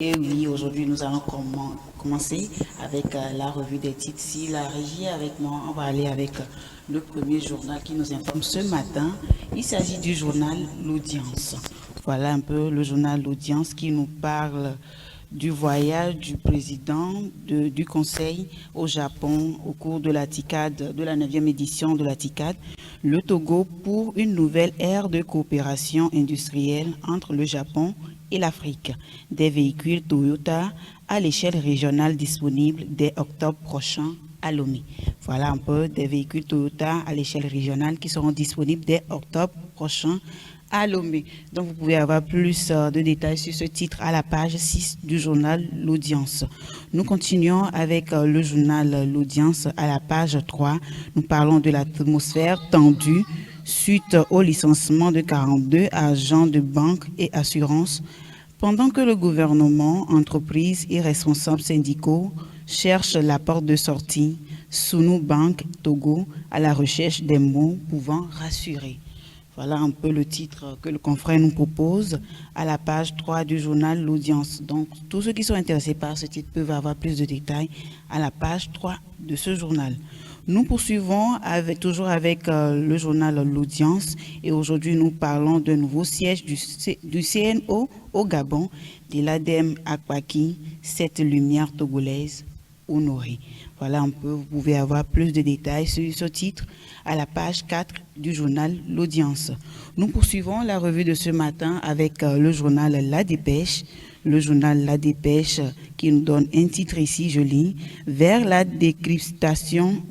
Et oui, aujourd'hui, nous allons commencer avec la revue des titres. Si la régie est avec moi, on va aller avec le premier journal qui nous informe ce matin. Il s'agit du journal L'Audience. Voilà un peu le journal L'Audience qui nous parle du voyage du président du Conseil au Japon au cours de la TICAD, de la 9e édition de la TICAD, le Togo pour une nouvelle ère de coopération industrielle entre le Japon et l'Afrique. Des véhicules Toyota à l'échelle régionale disponibles dès octobre prochain à Lomé. Voilà un peu des véhicules Toyota à l'échelle régionale qui seront disponibles dès octobre prochain à Lomé. Donc vous pouvez avoir plus de détails sur ce titre à la page 6 du journal L'Audience. Nous continuons avec le journal L'Audience à la page 3. Nous parlons de l'atmosphère tendue suite au licenciement de 42 agents de banque et assurance, pendant que le gouvernement, entreprises et responsables syndicaux cherchent la porte de sortie. Sunu Bank Togo à la recherche des mots pouvant rassurer. Voilà un peu le titre que le confrère nous propose à la page 3 du journal L'Audience. Donc, tous ceux qui sont intéressés par ce titre peuvent avoir plus de détails à la page 3 de ce journal. Nous poursuivons toujours avec le journal L'Audience et aujourd'hui nous parlons d'un nouveau siège du CNO au Gabon, de l'ADEME Akpaki, cette lumière togolaise honorée. Voilà un peu, vous pouvez avoir plus de détails sur ce titre à la page 4 du journal L'Audience. Nous poursuivons la revue de ce matin avec le journal La Dépêche. Le journal La Dépêche qui nous donne un titre ici, je lis, vers la décryptation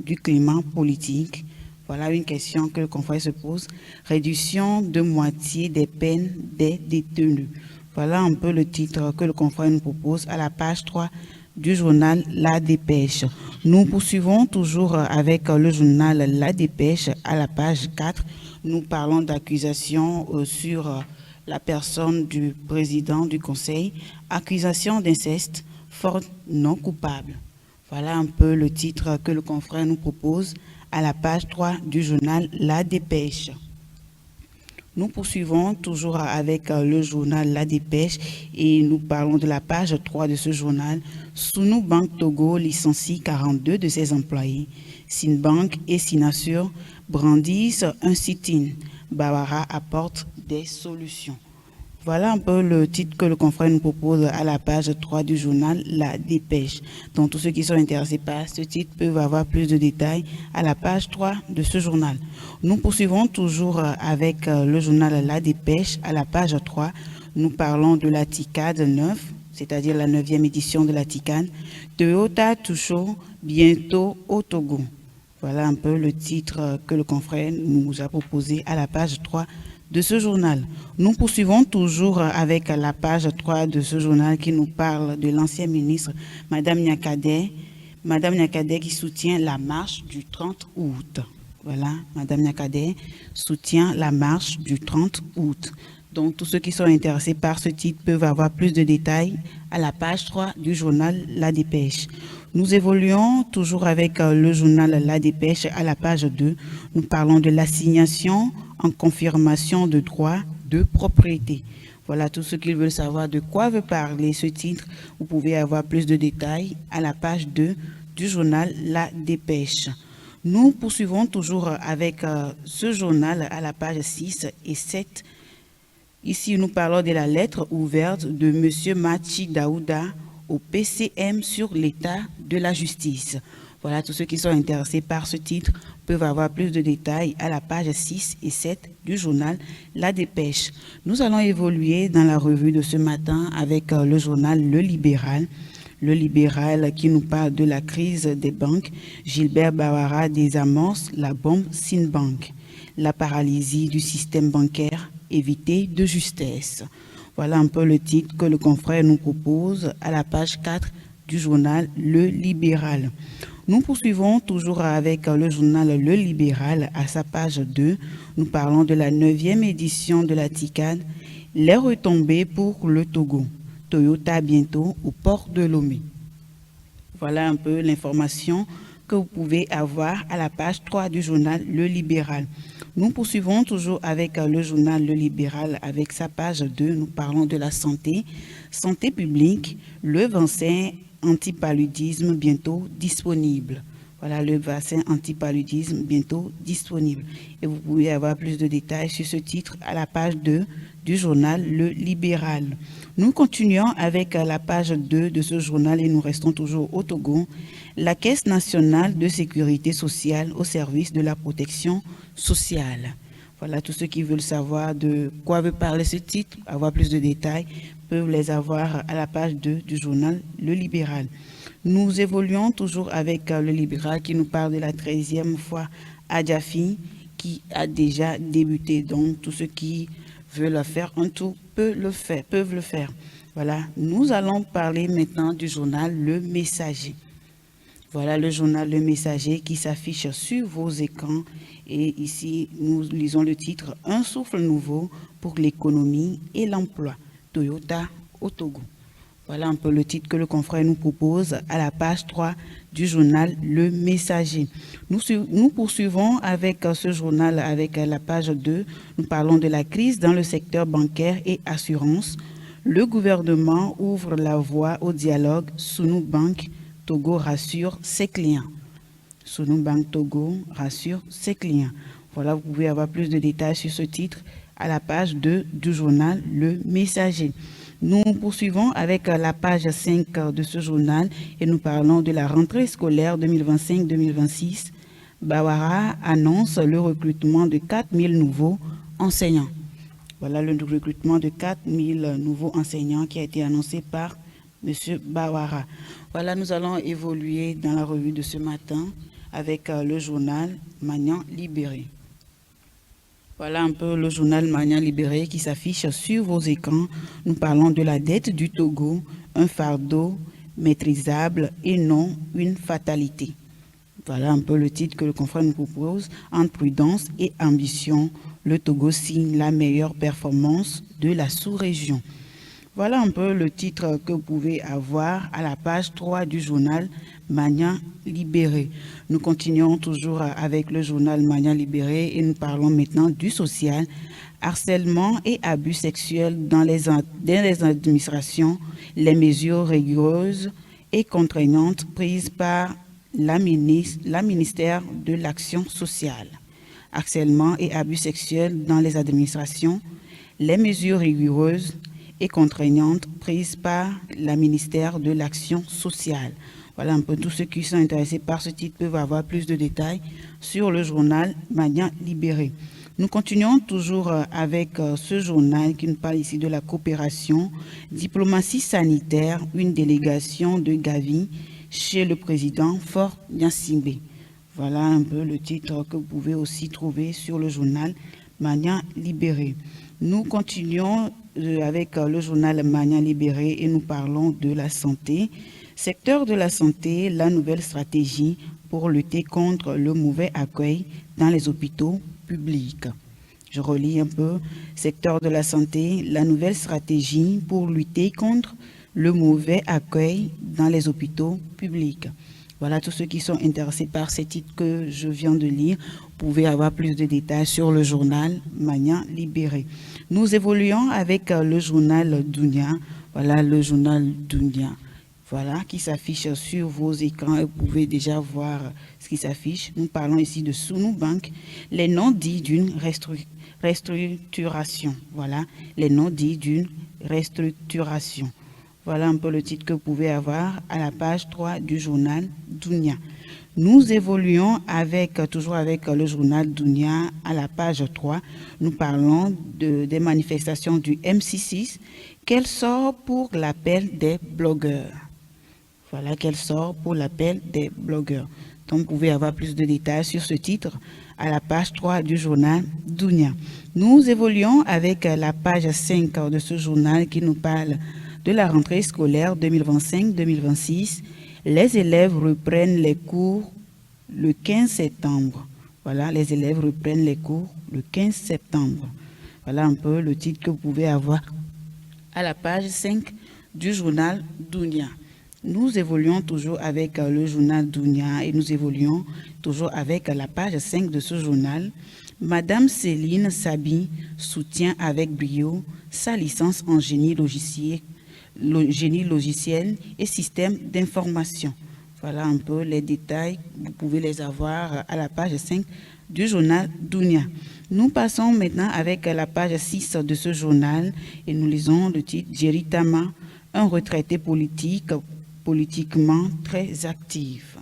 du climat politique. Voilà une question que le confrère se pose. Réduction de moitié des peines des détenus. Voilà un peu le titre que le confrère nous propose à la page 3 du journal La Dépêche. Nous poursuivons toujours avec le journal La Dépêche à la page 4. Nous parlons d'accusations sur la personne du président du Conseil, accusation d'inceste, fort non coupable. Voilà un peu le titre que le confrère nous propose à la page 3 du journal La Dépêche. Nous poursuivons toujours avec le journal La Dépêche et nous parlons de la page 3 de ce journal. Sunu Bank Togo licencie 42 de ses employés. Sinbank et Sinasur brandissent un sit-in. Bawara apporte des solutions. Voilà un peu le titre que le confrère nous propose à la page 3 du journal La Dépêche. Donc tous ceux qui sont intéressés par ce titre peuvent avoir plus de détails à la page 3 de ce journal. Nous poursuivons toujours avec le journal La Dépêche à la page 3. Nous parlons de la TICAD 9, c'est-à-dire la 9e édition de la TICAD. Toyota Tucho bientôt au Togo. Voilà un peu le titre que le confrère nous a proposé à la page 3 de ce journal. Nous poursuivons toujours avec la page 3 de ce journal qui nous parle de l'ancien ministre, Madame Nyakadé qui soutient la marche du 30 août. Voilà, Madame Nyakadé soutient la marche du 30 août. Donc, tous ceux qui sont intéressés par ce titre peuvent avoir plus de détails à la page 3 du journal La Dépêche. Nous évoluons toujours avec le journal La Dépêche à la page 2. Nous parlons de l'assignation en confirmation de droit de propriété. Voilà tout ce qu'ils veulent savoir de quoi veut parler ce titre. Vous pouvez avoir plus de détails à la page 2 du journal La Dépêche. Nous poursuivons toujours avec ce journal à la page 6 et 7. Ici, nous parlons de la lettre ouverte de M. Machi Daouda au PCM sur l'état de la justice. Voilà, tous ceux qui sont intéressés par ce titre peuvent avoir plus de détails à la page 6 et 7 du journal La Dépêche. Nous allons évoluer dans la revue de ce matin avec le journal Le Libéral. Le Libéral qui nous parle de la crise des banques. Gilbert Bawara désamorce la bombe Sinbank. La paralysie du système bancaire évitée de justesse. Voilà un peu le titre que le confrère nous propose à la page 4 du journal Le Libéral. Nous poursuivons toujours avec le journal Le Libéral à sa page 2. Nous parlons de la 9e édition de la TICAD. Les retombées pour le Togo. Toyota bientôt au port de Lomé. Voilà un peu l'information que vous pouvez avoir à la page 3 du journal Le Libéral. Nous poursuivons toujours avec le journal Le Libéral, avec sa page 2. Nous parlons de la santé, santé publique, le vaccin antipaludisme bientôt disponible. Voilà le vaccin antipaludisme bientôt disponible. Et vous pouvez avoir plus de détails sur ce titre à la page 2 du journal Le Libéral. Nous continuons avec la page 2 de ce journal et nous restons toujours au Togo. La Caisse nationale de sécurité sociale au service de la protection sociale. Voilà, tous ceux qui veulent savoir de quoi veut parler ce titre, avoir plus de détails, peuvent les avoir à la page 2 du journal Le Libéral. Nous évoluons toujours avec Le Libéral qui nous parle de la 13e fois à Djafi qui a déjà débuté. Donc, tous ceux qui veulent le faire un tour peuvent le faire. Voilà, nous allons parler maintenant du journal Le Messager. Voilà le journal Le Messager qui s'affiche sur vos écrans. Et ici, nous lisons le titre « Un souffle nouveau pour l'économie et l'emploi, Toyota au Togo ». Voilà un peu le titre que le confrère nous propose à la page 3 du journal Le Messager. Nous poursuivons avec ce journal, avec la page 2. Nous parlons de la crise dans le secteur bancaire et assurance. Le gouvernement ouvre la voie au dialogue. Sunu Bank Togo rassure ses clients. Sunu Bank Togo rassure ses clients. Voilà, vous pouvez avoir plus de détails sur ce titre à la page 2 du journal Le Messager. Nous poursuivons avec la page 5 de ce journal et nous parlons de la rentrée scolaire 2025-2026. Bawara annonce le recrutement de 4000 nouveaux enseignants. Voilà le recrutement de 4000 nouveaux enseignants qui a été annoncé par M. Bawara. Voilà, nous allons évoluer dans la revue de ce matin avec le journal Magnan Libéré. Voilà un peu le journal Magnan Libéré qui s'affiche sur vos écrans. Nous parlons de la dette du Togo, un fardeau maîtrisable et non une fatalité. Voilà un peu le titre que le confrère nous propose. Entre prudence et ambition, le Togo signe la meilleure performance de la sous-région. Voilà un peu le titre que vous pouvez avoir à la page 3 du journal Magnan Libéré. Nous continuons toujours avec le journal Magnan Libéré et nous parlons maintenant du social, harcèlement et abus sexuels dans les administrations, les mesures rigoureuses et contraignantes prises par la ministère de l'Action sociale. Harcèlement et abus sexuels dans les administrations, les mesures rigoureuses et contraignantes prises par la ministère de l'Action sociale. Voilà un peu tous ceux qui sont intéressés par ce titre peuvent avoir plus de détails sur le journal Magnan Libéré. Nous continuons toujours avec ce journal qui nous parle ici de la coopération, diplomatie sanitaire, une délégation de Gavi chez le président Faure Gnassingbé. Voilà un peu le titre que vous pouvez aussi trouver sur le journal Magnan Libéré. Nous continuons avec le journal Magnan Libéré et nous parlons de la santé. Secteur de la santé, la nouvelle stratégie pour lutter contre le mauvais accueil dans les hôpitaux publics. Je relis un peu. Secteur de la santé, la nouvelle stratégie pour lutter contre le mauvais accueil dans les hôpitaux publics. Voilà, tous ceux qui sont intéressés par ces titres que je viens de lire, vous pouvez avoir plus de détails sur le journal Magnan Libéré. Nous évoluons avec le journal Dunia. Voilà le journal Dunia. Voilà, qui s'affiche sur vos écrans. Vous pouvez déjà voir ce qui s'affiche. Nous parlons ici de Sunu Bank, les noms dits d'une restructuration. Voilà, les noms dits d'une restructuration. Voilà un peu le titre que vous pouvez avoir à la page 3 du journal Dunia. Nous évoluons toujours avec le journal Dunia à la page 3. Nous parlons des manifestations du MC6. Quel sort pour l'appel des blogueurs? Voilà, quel sort pour l'appel des blogueurs. Donc, vous pouvez avoir plus de détails sur ce titre à la page 3 du journal Dunia. Nous évoluons avec la page 5 de ce journal qui nous parle de la rentrée scolaire 2025-2026. Les élèves reprennent les cours le 15 septembre. Voilà, les élèves reprennent les cours le 15 septembre. Voilà un peu le titre que vous pouvez avoir à la page 5 du journal Dunia. Nous évoluons toujours avec le journal Dunia et nous évoluons toujours avec la page 5 de ce journal. Madame Céline Sabi soutient avec brio sa licence en génie logiciel et système d'information. Voilà un peu les détails, vous pouvez les avoir à la page 5 du journal Dunia. Nous passons maintenant avec la page 6 de ce journal et nous lisons le titre Jeritama, un retraité politiquement très actif.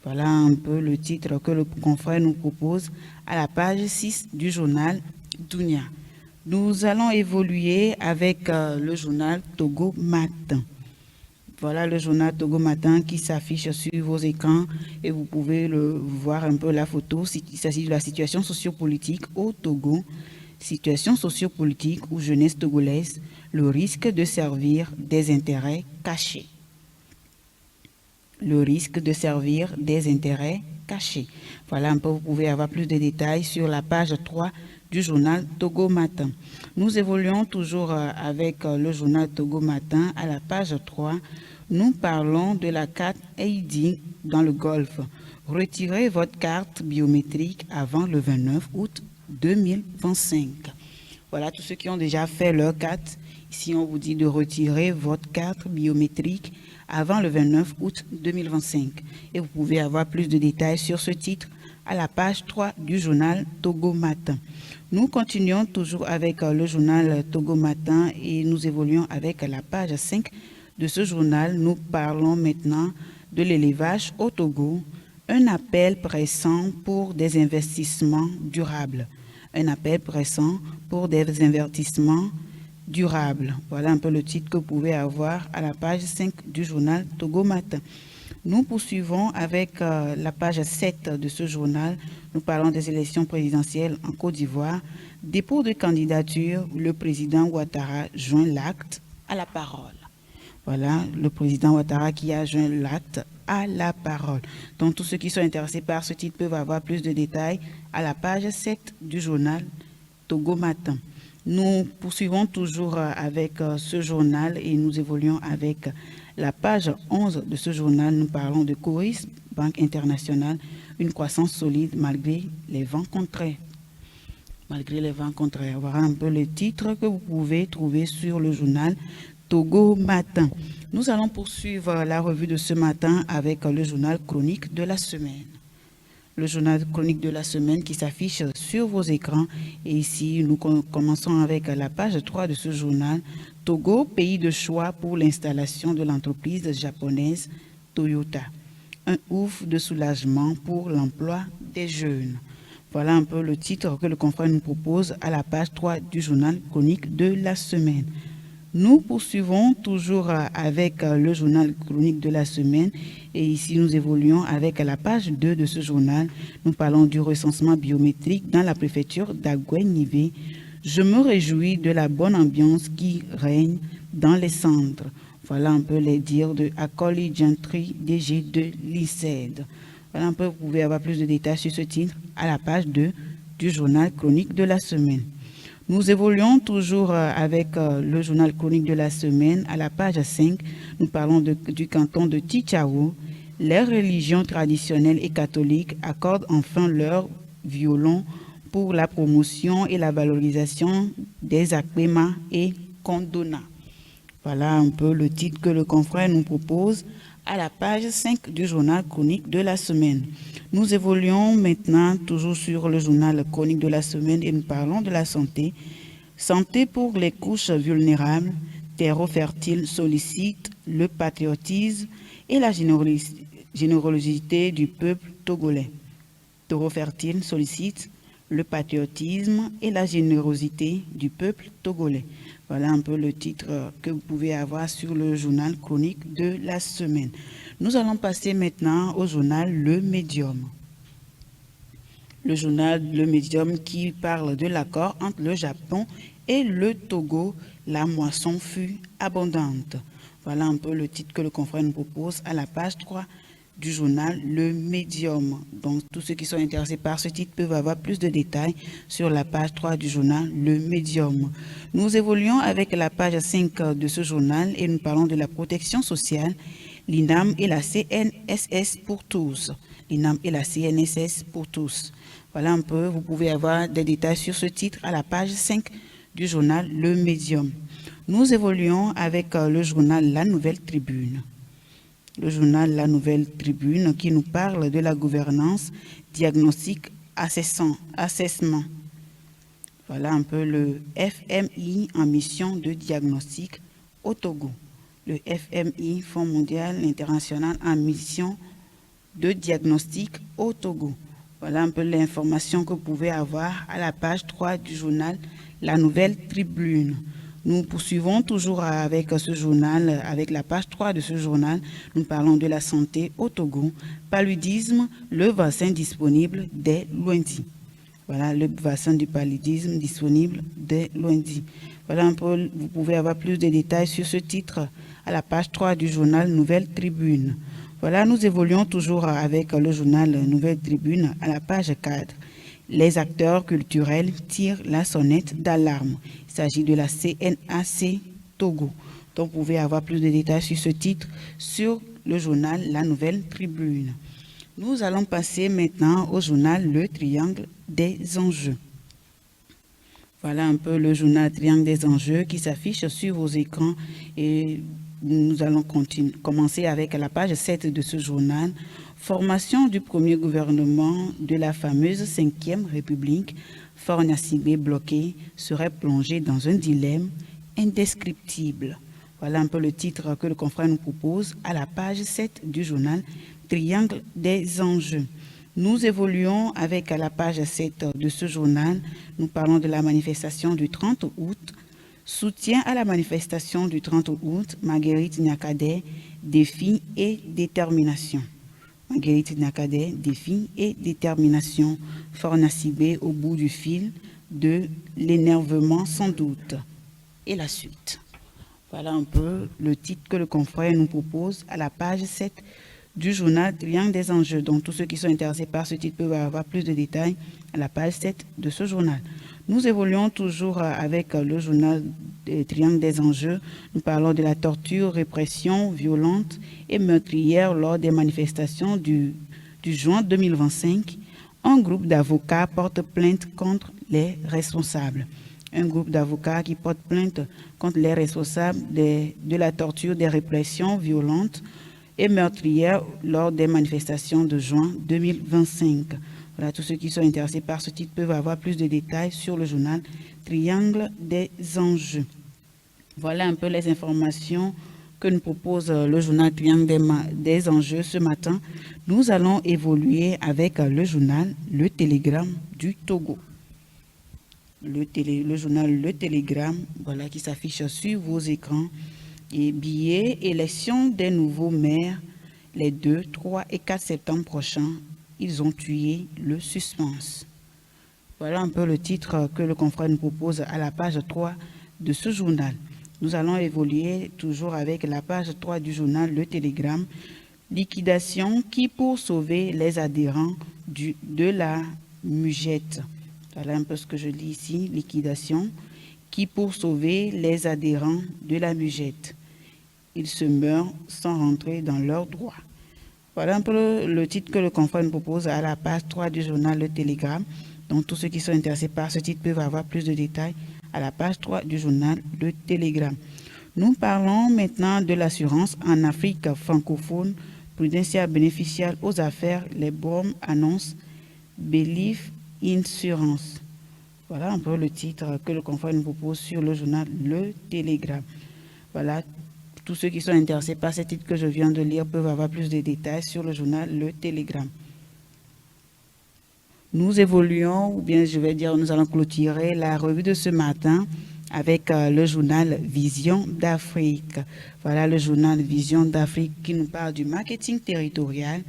Voilà un peu le titre que le confrère nous propose à la page 6 du journal Dunia. Nous allons évoluer avec le journal Togo Matin. Voilà le journal Togo Matin qui s'affiche sur vos écrans et vous pouvez voir un peu la photo. Il s'agit de la situation sociopolitique au Togo. Situation sociopolitique ou jeunesse togolaise, le risque de servir des intérêts cachés. Le risque de servir des intérêts cachés. Voilà un peu, vous pouvez avoir plus de détails sur la page 3 du journal Togo Matin. Nous évoluons toujours avec le journal Togo Matin. À la page 3, nous parlons de la carte ID dans le Golfe. Retirez votre carte biométrique avant le 29 août 2025. Voilà tous ceux qui ont déjà fait leur carte. Ici, on vous dit de retirer votre carte biométrique avant le 29 août 2025. Et vous pouvez avoir plus de détails sur ce titre à la page 3 du journal Togo Matin. Nous continuons toujours avec le journal Togo Matin et nous évoluons avec la page 5 de ce journal. Nous parlons maintenant de l'élevage au Togo. Un appel pressant pour des investissements durables. Un appel pressant pour des investissements durables. Voilà un peu le titre que vous pouvez avoir à la page 5 du journal Togo Matin. Nous poursuivons avec la page 7 de ce journal. Nous parlons des élections présidentielles en Côte d'Ivoire. Dépôt de candidature, le président Ouattara joint l'acte à la parole. Voilà, le président Ouattara qui a joint l'acte à la parole. Donc, tous ceux qui sont intéressés par ce titre peuvent avoir plus de détails à la page 7 du journal Togo Matin. Nous poursuivons toujours avec ce journal et nous évoluons avec la page 11 de ce journal. Nous parlons de Coris, Banque internationale, une croissance solide malgré les vents contraires. Malgré les vents contraires. Voilà un peu le titre que vous pouvez trouver sur le journal Togo Matin. Nous allons poursuivre la revue de ce matin avec le journal chronique de la semaine. Le journal chronique de la semaine qui s'affiche sur vos écrans. Et ici, nous commençons avec la page 3 de ce journal. Togo, pays de choix pour l'installation de l'entreprise japonaise Toyota. Un ouf de soulagement pour l'emploi des jeunes. Voilà un peu le titre que le confrère nous propose à la page 3 du journal chronique de la semaine. Nous poursuivons toujours avec le journal chronique de la semaine et ici nous évoluons avec la page 2 de ce journal. Nous parlons du recensement biométrique dans la préfecture d'Aguenivé. Je me réjouis de la bonne ambiance qui règne dans les centres. Voilà un peu les dires de Akoli Gentry, DG de l'ICED. Voilà un peu, vous pouvez avoir plus de détails sur ce titre à la page 2 du journal chronique de la semaine. Nous évoluons toujours avec le journal chronique de la semaine. À la page 5, nous parlons du canton de Tichao. Les religions traditionnelles et catholiques accordent enfin leur violon pour la promotion et la valorisation des Akpema et Kondona. Voilà un peu le titre que le confrère nous propose à la page 5 du journal chronique de la semaine. Nous évoluons maintenant toujours sur le journal chronique de la semaine et nous parlons de la santé. Santé pour les couches vulnérables, terreau fertile sollicite le patriotisme et la générosité du peuple togolais. Terreau fertile sollicite le patriotisme et la générosité du peuple togolais. Voilà un peu le titre que vous pouvez avoir sur le journal chronique de la semaine. Nous allons passer maintenant au journal Le Médium. Le journal Le Médium qui parle de l'accord entre le Japon et le Togo. La moisson fut abondante. Voilà un peu le titre que le confrère nous propose à la page 3 du journal Le Médium. Donc, tous ceux qui sont intéressés par ce titre peuvent avoir plus de détails sur la page 3 du journal Le Médium. Nous évoluons avec la page 5 de ce journal et nous parlons de la protection sociale. l'INAM et la CNSS pour tous. L'INAM et la CNSS pour tous. Voilà un peu, vous pouvez avoir des détails sur ce titre à la page 5 du journal Le Médium. Nous évoluons avec le journal La Nouvelle Tribune. Le journal La Nouvelle Tribune qui nous parle de la gouvernance, diagnostic, assessment. Voilà un peu le FMI en mission de diagnostic au Togo. Le FMI, Fonds mondial international en mission de diagnostic au Togo. Voilà un peu l'information que vous pouvez avoir à la page 3 du journal La Nouvelle Tribune. Nous poursuivons toujours avec ce journal, avec la page 3 de ce journal. Nous parlons de la santé au Togo. Paludisme, le vaccin disponible dès lundi. Voilà le vaccin du paludisme disponible dès lundi. Voilà un peu, vous pouvez avoir plus de détails sur ce titre à la page 3 du journal Nouvelle Tribune. Voilà, nous évoluons toujours avec le journal Nouvelle Tribune à la page 4. Les acteurs culturels tirent la sonnette d'alarme. Il s'agit de la CNAC Togo. Donc, vous pouvez avoir plus de détails sur ce titre sur le journal La Nouvelle Tribune. Nous allons passer maintenant au journal Le Triangle des enjeux. Voilà un peu le journal Triangle des enjeux qui s'affiche sur vos écrans et nous allons commencer avec la page 7 de ce journal. Formation du premier gouvernement de la fameuse 5e République, Faure Gnassingbé bloqué, serait plongé dans un dilemme indescriptible. Voilà un peu le titre que le confrère nous propose à la page 7 du journal Triangle des enjeux. Nous évoluons avec à la page 7 de ce journal. Nous parlons de la manifestation du 30 août. Soutien à la manifestation du 30 août, Marguerite Nyakadé, défi et détermination. Marguerite Nyakadé, défi et détermination. Faure Gnassingbé au bout du fil de l'énervement sans doute. Et la suite. Voilà un peu le titre que le confrère nous propose à la page 7 du journal Triangle des enjeux. Donc, tous ceux qui sont intéressés par ce titre peuvent avoir plus de détails à la page 7 de ce journal. Nous évoluons toujours avec le journal Triangle des enjeux. Nous parlons de la torture, répression violente et meurtrière lors des manifestations du juin 2025. Un groupe d'avocats porte plainte contre les responsables. Un groupe d'avocats qui porte plainte contre les responsables de la torture, des répressions violentes et meurtrières lors des manifestations de juin 2025. Voilà, tous ceux qui sont intéressés par ce titre peuvent avoir plus de détails sur le journal Triangle des enjeux. Voilà un peu les informations que nous propose le journal Triangle des enjeux ce matin. Nous allons évoluer avec le journal Le Télégramme du Togo. Le journal Le Télégramme, voilà, qui s'affiche sur vos écrans. Et billets, élection des nouveaux maires, les 2, 3 et 4 septembre prochains, ils ont tué le suspense. Voilà un peu le titre que le confrère nous propose à la page 3 de ce journal. Nous allons évoluer toujours avec la page 3 du journal Le Télégramme. Liquidation qui pour sauver les adhérents de la Mugette. Voilà un peu ce que je lis ici. Liquidation qui pour sauver les adhérents de la Mugette. Ils se meurent sans rentrer dans leurs droits. Voilà un peu le titre que le confrère nous propose à la page 3 du journal Le Télégramme. Donc, tous ceux qui sont intéressés par ce titre peuvent avoir plus de détails à la page 3 du journal Le Télégramme. Nous parlons maintenant de l'assurance en Afrique francophone. Prudential bénéficiaire aux affaires, les BOM annoncent Belief Insurance. Voilà un peu le titre que le confrère nous propose sur le journal Le Télégramme. Voilà. Tous ceux qui sont intéressés par ces titres que je viens de lire peuvent avoir plus de détails sur le journal Le Télégramme. Nous évoluons, ou bien je vais dire, nous allons clôturer la revue de ce matin avec le journal Vision d'Afrique. Voilà le journal Vision d'Afrique qui nous parle du marketing territorial.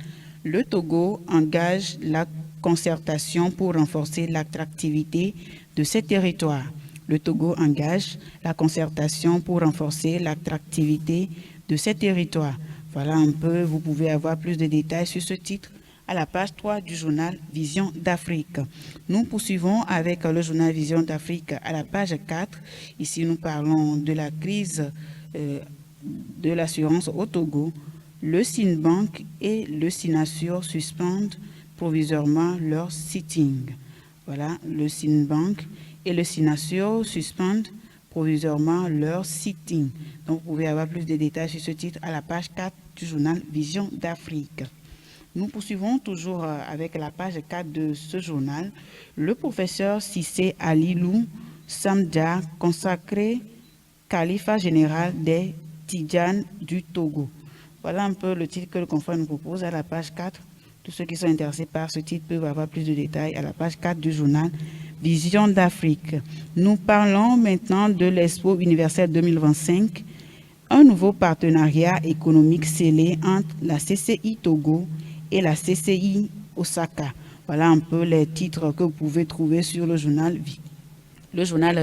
Le Togo engage la concertation pour renforcer l'attractivité de ces territoires. Le Togo engage la concertation pour renforcer l'attractivité de ces territoires. Voilà un peu, vous pouvez avoir plus de détails sur ce titre à la page 3 du journal Vision d'Afrique. Nous poursuivons avec le journal Vision d'Afrique à la page 4. Ici, nous parlons de la crise de l'assurance au Togo. Le Sinbank et le Sinasur suspendent provisoirement leur sitting. Voilà, le Sinbank et le Sinasur suspendent provisoirement leur sitting. Donc, vous pouvez avoir plus de détails sur ce titre à la page 4 du journal Vision d'Afrique. Nous poursuivons toujours avec la page 4 de ce journal. Le professeur Cissé Alilou Samdia, consacré calife général des Tidjanes du Togo. Voilà un peu le titre que le confrère nous propose à la page 4. Tous ceux qui sont intéressés par ce titre peuvent avoir plus de détails à la page 4 du journal Vision d'Afrique. Nous parlons maintenant de l'Expo universelle 2025, un nouveau partenariat économique scellé entre la CCI Togo et la CCI Osaka. Voilà un peu les titres que vous pouvez trouver sur le journal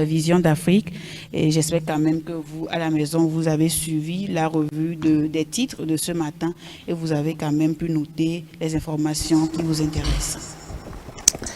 Vision d'Afrique. Et j'espère quand même que vous, à la maison, vous avez suivi la revue des titres de ce matin et vous avez quand même pu noter les informations qui vous intéressent.